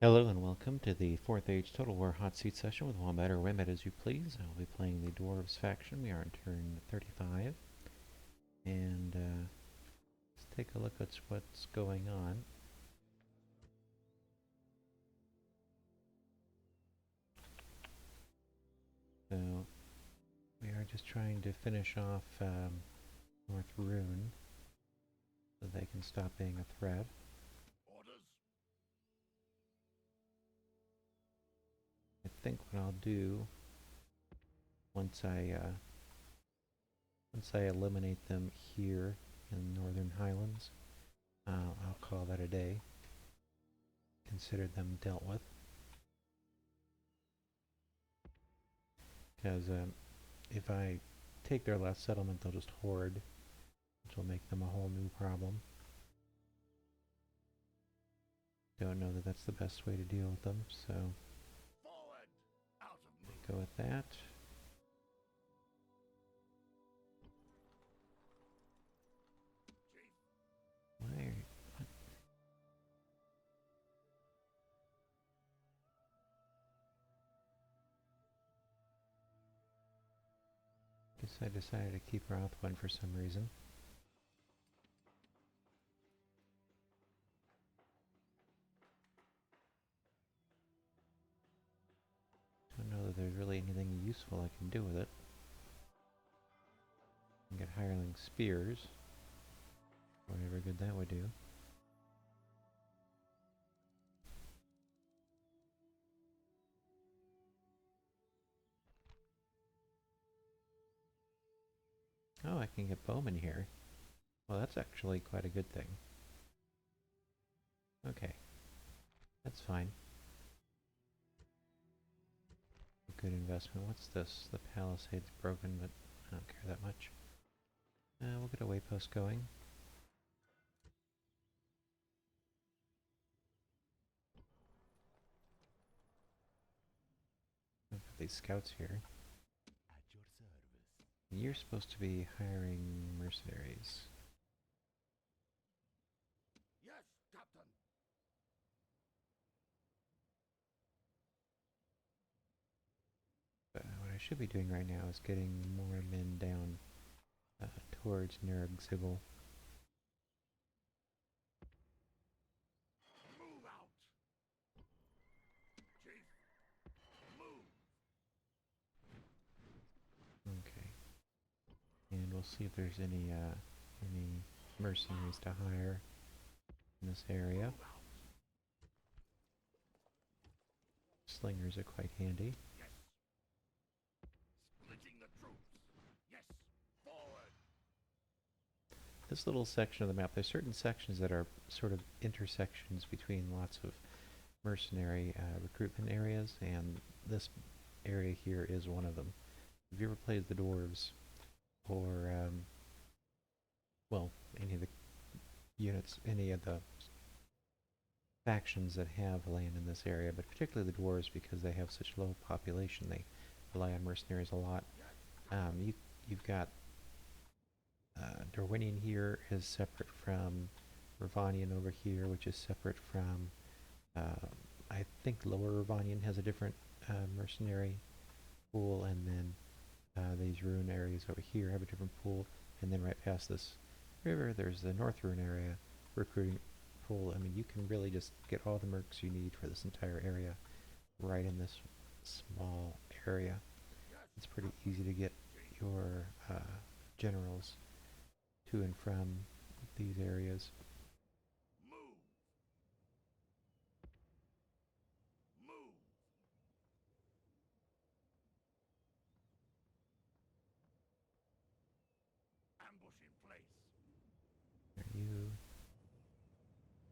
Hello and welcome to the 4th Age Total War Hot Seat session with Wombat or Wimbat as you please. I'll be playing the Dwarves faction. We are on turn 35. And let's take a look at what's going on. So, we are just trying to finish off North Rhun so they can stop being a threat. I think what I'll do once I eliminate them here in the Northern Highlands, I'll call that a day. Consider them dealt with. Because if I take their last settlement, they'll just hoard, which will make them a whole new problem. Don't know that that's the best way to deal with them, so go with that. What? Guess I decided to keep Rothwin for some reason. Don't know that there's really anything useful I can do with it. I can get hireling spears. Whatever good that would do. Oh, I can get bowmen here. Well, that's actually quite a good thing. Okay. That's fine. Good investment. What's this? The palisade's broken, but I don't care that much. We'll get a waypost going. I'll put these scouts here. At your service. You're supposed to be hiring mercenaries. Yes, Captain. What I should be doing right now is getting more men down towards Nerg-Zibble. Move out. Chief, move. Okay. And we'll see if there's any mercenaries to hire in this area. Slingers are quite handy. Yes. Splitting the troops. Yes. Forward. This little section of the map, there's certain sections that are sort of intersections between lots of mercenary recruitment areas, and this area here is one of them. If you ever played the Dwarves, or well, any of the units, any of the factions that have land in this area, but particularly the Dwarves because they have such low population, they rely on mercenaries a lot. You've got Darwinian here is separate from Ravanian over here, which is separate from, I think Lower Ravanian has a different mercenary pool, and then these Rhun areas over here have a different pool, and then right past this river there's the North Rhun area recruiting pool. I mean, you can really just get all the mercs you need for this entire area right in this small area. It's pretty easy to get your generals to and from these areas. Move. Move. Ambush in place. Are you?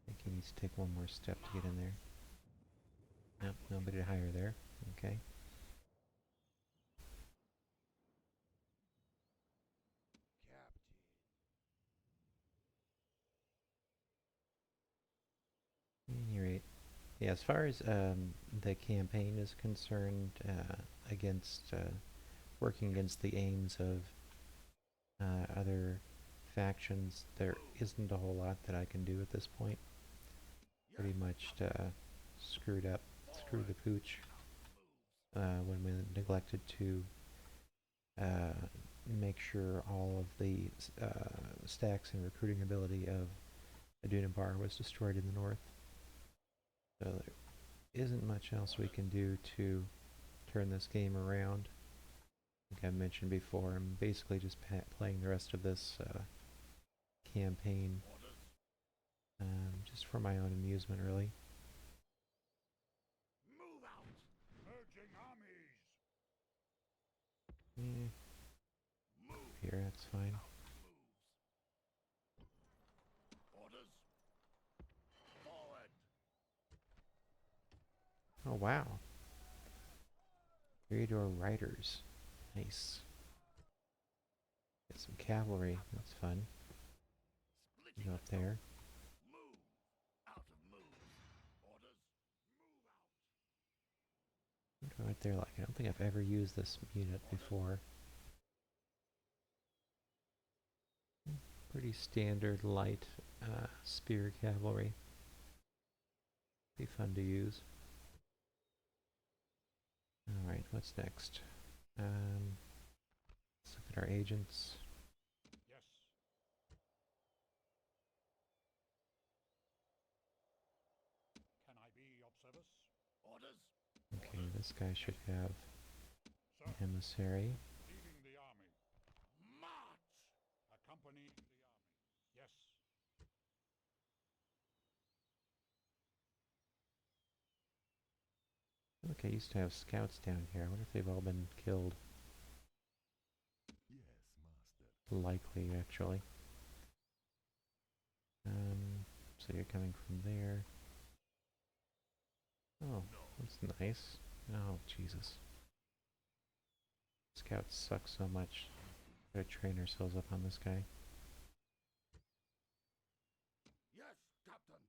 I think he needs to take one more step to get in there. Nope, nobody to hire there. Okay. Captain. At any rate, yeah, as far as the campaign is concerned, against working against the aims of other factions, there isn't a whole lot that I can do at this point. Pretty much screwed the pooch when we neglected to make sure all of the stacks and recruiting ability of Bar was destroyed in the north. So there isn't much else we can do to turn this game around. Like I mentioned before, I'm basically just playing the rest of this campaign just for my own amusement, really. Move out! Merging armies! Move Here, that's fine. out moves. Orders. Forward. Oh wow. J.R.R. riders. Nice. Get some cavalry, that's fun. Splitting Go up there. Move out of moves. Orders. Move out. Go right there. Like, I don't think I've ever used this unit before. Pretty standard light spear cavalry. Be fun to use. Alright, what's next? Let's look at our agents. Yes. Can I be of service? Orders. Okay, this guy should have Sir. an emissary. Leading the army. March! Accompanying the army. Yes. Look, I used to have scouts down here. I wonder if they've all been killed. Yes, master. Likely, actually. So you're coming from there. Oh, that's nice. Oh, Jesus. Scouts suck so much. Gotta train ourselves up on this guy. Yes, Captain.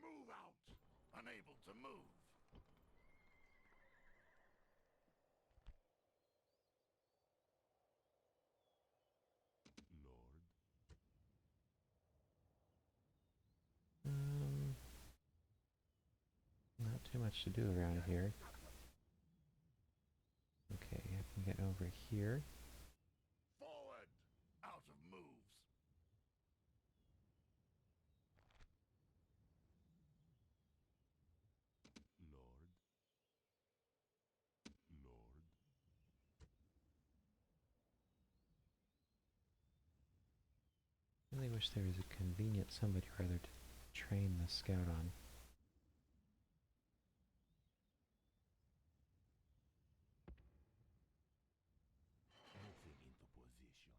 Move out. Unable to move. Lord. Not too much to do around here. Okay, I can get over here. Forward. Out of moves. Lord. Lord. Really wish there was a convenient somebody or other to train the scout on. Moving into position.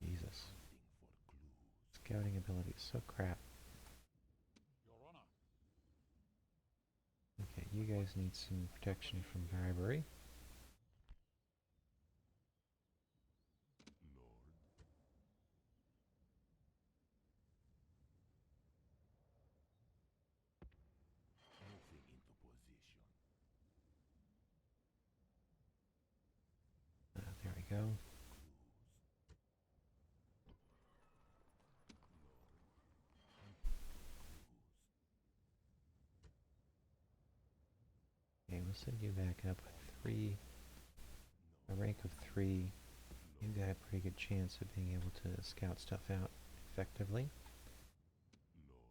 Jesus. Hunting for clues. Scouting ability is so crap. Your Honor. Okay, you guys need some protection from bribery. Lord. Moving into position. There we go. Okay, we'll send you back up with a rank of 3. You've got a pretty good chance of being able to scout stuff out effectively. Lord.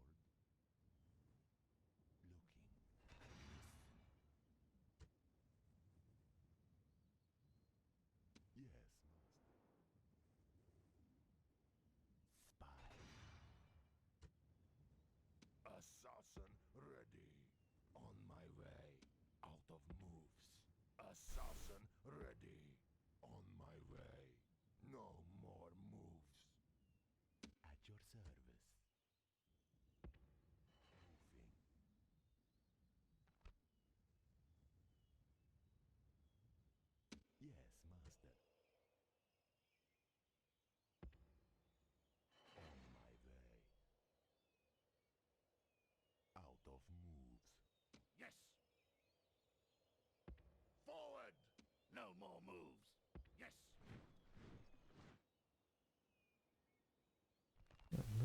Looking. Yes, master. Spy. Assassin ready. On my way. Out of moves. Assassin ready. On my way. No more moves. At your service.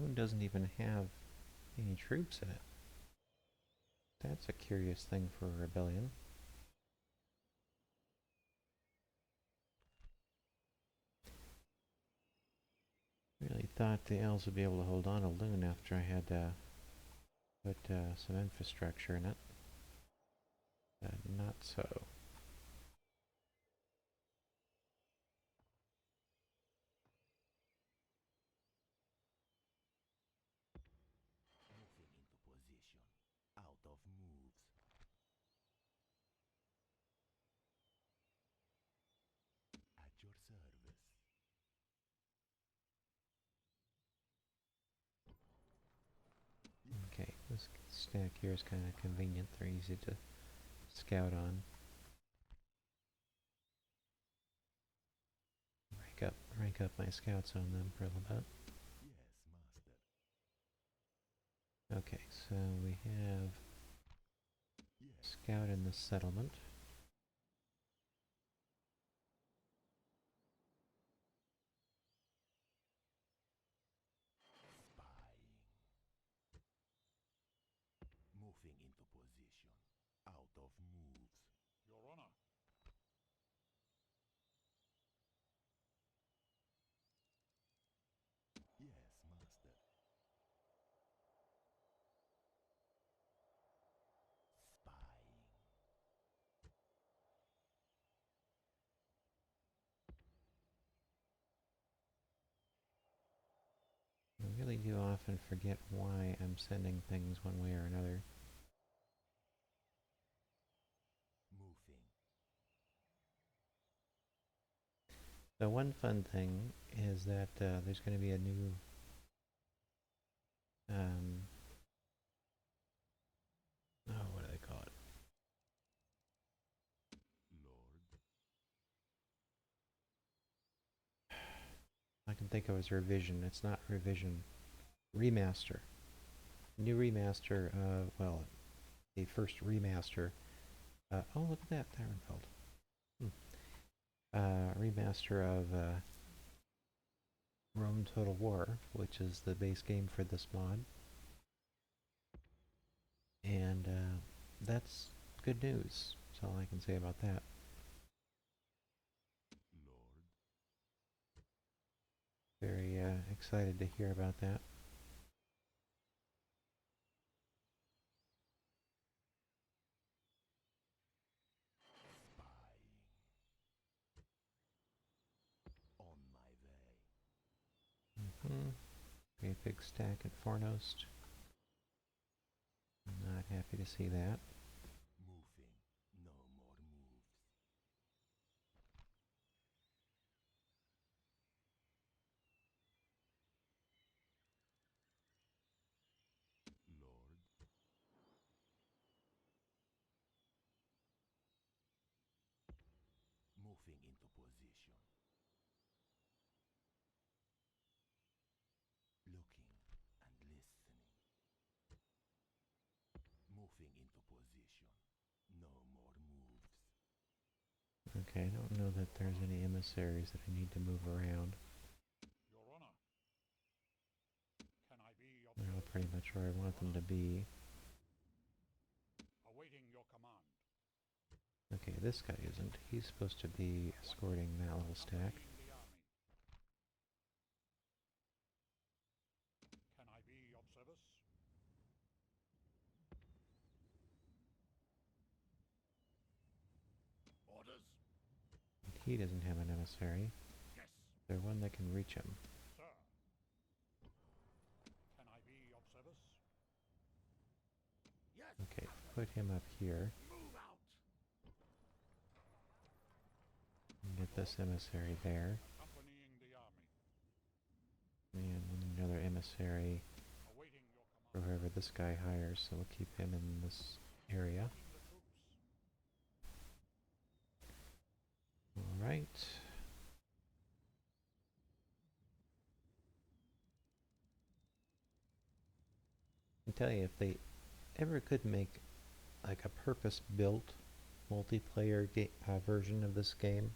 Rhun doesn't even have any troops in it. That's a curious thing for a rebellion. Really thought the elves would be able to hold on to Lune after I had put some infrastructure in it. Not so. Moving into position. Out of moves. At your service. Okay, this stack here is kind of convenient. They're easy to scout on. Rank up my scouts on them for a little bit. Yes, master. Okay, so we have Yes. scout in the settlement. Spying. Moving into position. Out of moves. Your Honor. Yes, master. Spying. I really do often forget why I'm sending things one way or another. Moving. The one fun thing is that there's going to be a new what do they call it? Lord. I can think of it as revision. It's not revision. Remaster. New remaster, well, the first remaster. Oh, look at that, Tyrantfeld. Remaster of Rome Total War, which is the base game for this mod. And that's good news. That's all I can say about that. Lord. Very excited to hear about that. Spying. On my way. Very big stack at Fornost. I'm not happy to see that. Moving. No more moves. Lord. Moving into position. Looking and listening. Moving into position. No more moves. Okay, I don't know that there's any emissaries that I need to move around. Your Honor. Can I be of They're all service? pretty much where I want them to be. Awaiting your command. Okay, this guy isn't. He's supposed to be escorting that little stack. Accompanying the army. Can I be of service? Orders? He doesn't have an emissary. Yes, There's one that can reach him. sir. Can I be of service? Yes. Okay, put him up here. Move out. And get this emissary there. Accompanying the army. And we need another emissary Awaiting your for command. whoever this guy hires, so we'll keep him in this area. Taking the troops. Alright. I tell you, if they ever could make like a purpose-built multiplayer version of this game,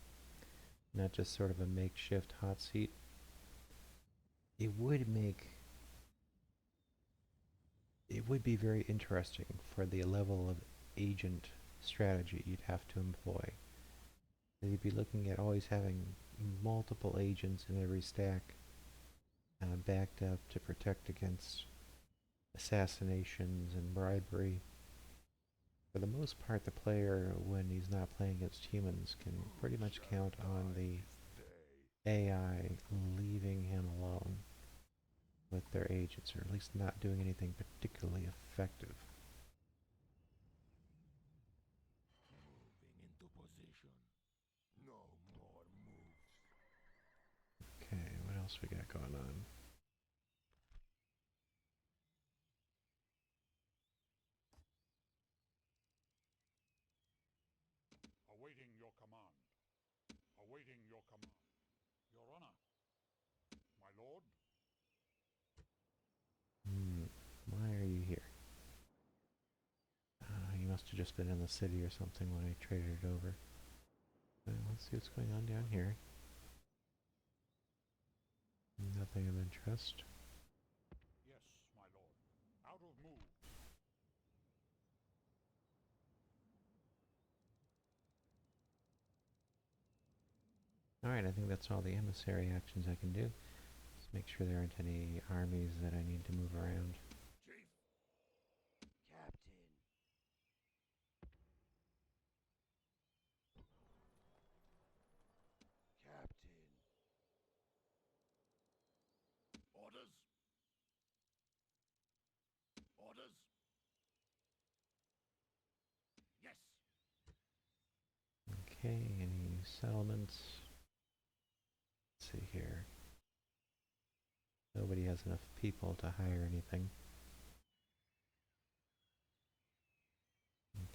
not just sort of a makeshift hot seat, it would make it would be very interesting for the level of agent strategy you'd have to employ. You'd be looking at always having multiple agents in every stack backed up to protect against assassinations and bribery. For the most part, the player, when he's not playing against humans, can pretty much count on the AI leaving him alone with their agents, or at least not doing anything particularly effective. Moving into position. No more moves. Okay, what else we got going on? Awaiting your command. Awaiting your command. Your Honor. My lord. Why are you here? You must have just been in the city or something when I traded it over. Let's see what's going on down here. Nothing of interest. Yes, my lord. Out of move. Alright, I think that's all the emissary actions I can do. Just make sure there aren't any armies that I need to move around. Chief. Captain. Captain. Orders. Orders. Yes. Okay, any settlements? Let's see here. Nobody has enough people to hire anything.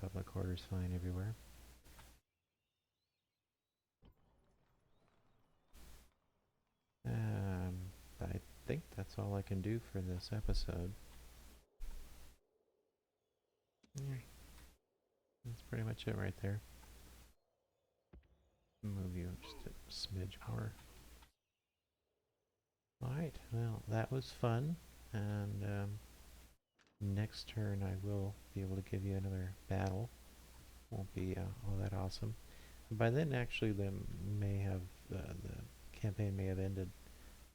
Public order's fine everywhere. I think that's all I can do for this episode. Yeah, that's pretty much it right there. Move you just a smidge more. Alright, well, that was fun, and next turn I will be able to give you another battle. Won't be all that awesome. By then, actually, the campaign may have ended,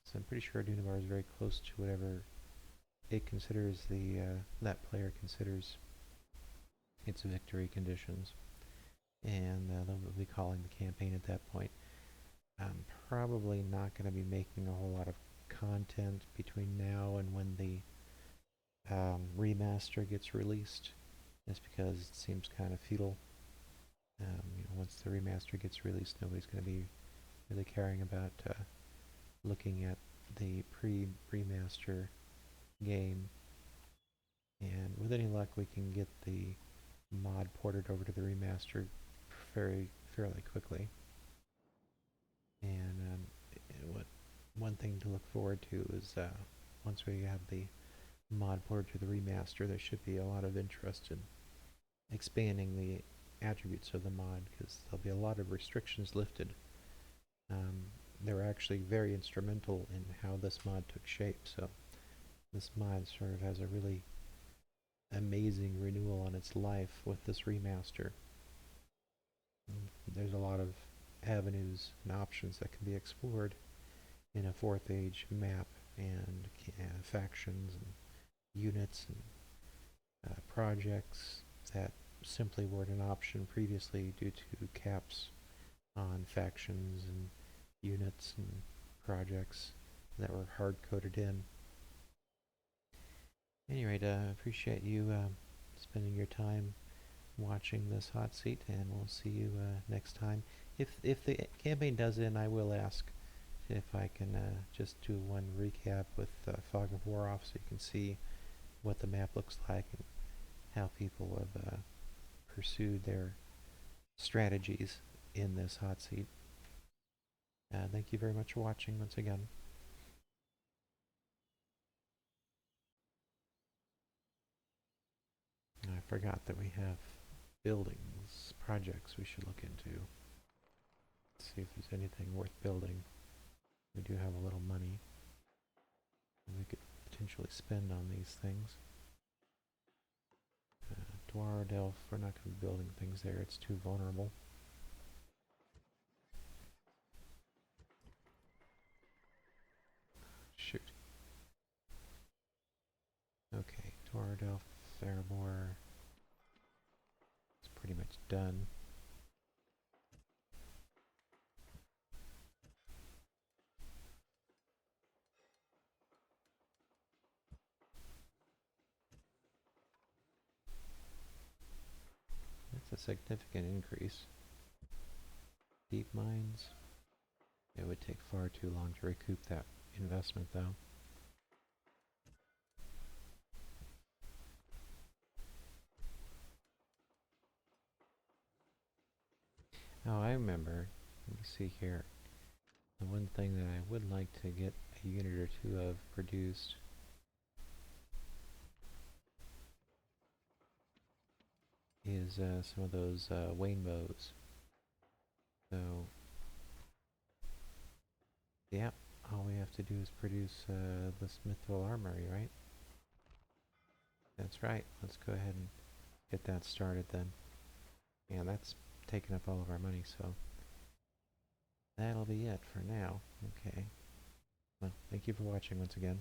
so I'm pretty sure Dunabar is very close to whatever it considers that player considers its victory conditions, and they'll be calling the campaign at that point. I'm probably not going to be making a whole lot of content between now and when the remaster gets released, just because it seems kind of futile. Once the remaster gets released, nobody's going to be really caring about looking at the pre-remaster game. And with any luck, we can get the mod ported over to the remaster fairly quickly. And one thing to look forward to is once we have the mod ported to the remaster, there should be a lot of interest in expanding the attributes of the mod, because there'll be a lot of restrictions lifted. They were actually very instrumental in how this mod took shape, so this mod sort of has a really amazing renewal on its life with this remaster. There's a lot of avenues and options that can be explored in a 4th Age map, and factions and units and projects that simply weren't an option previously due to caps on factions and units and projects that were hard-coded in. At any rate, I appreciate you spending your time watching this hot seat, and we'll see you next time. If the campaign does end, I will ask if I can just do one recap with Fog of War off, so you can see what the map looks like and how people have pursued their strategies in this hot seat. Thank you very much for watching once again. I forgot that we have buildings, projects we should look into. Let's see if there's anything worth building. We do have a little money we could potentially spend on these things. Dwarf Elf, we're not going to be building things there, it's too vulnerable. Shoot. Okay, Dwarf Elf, Fairmore. It's pretty much done. That's a significant increase. Deep mines. It would take far too long to recoup that investment though. Oh, I remember. Let me see here. The one thing that I would like to get a unit or two of produced is some of those Wayne bows. So, yeah, all we have to do is produce the Smithville Armory, right? That's right. Let's go ahead and get that started then. And that's taking up all of our money, so that'll be it for now. Okay. Well, thank you for watching once again.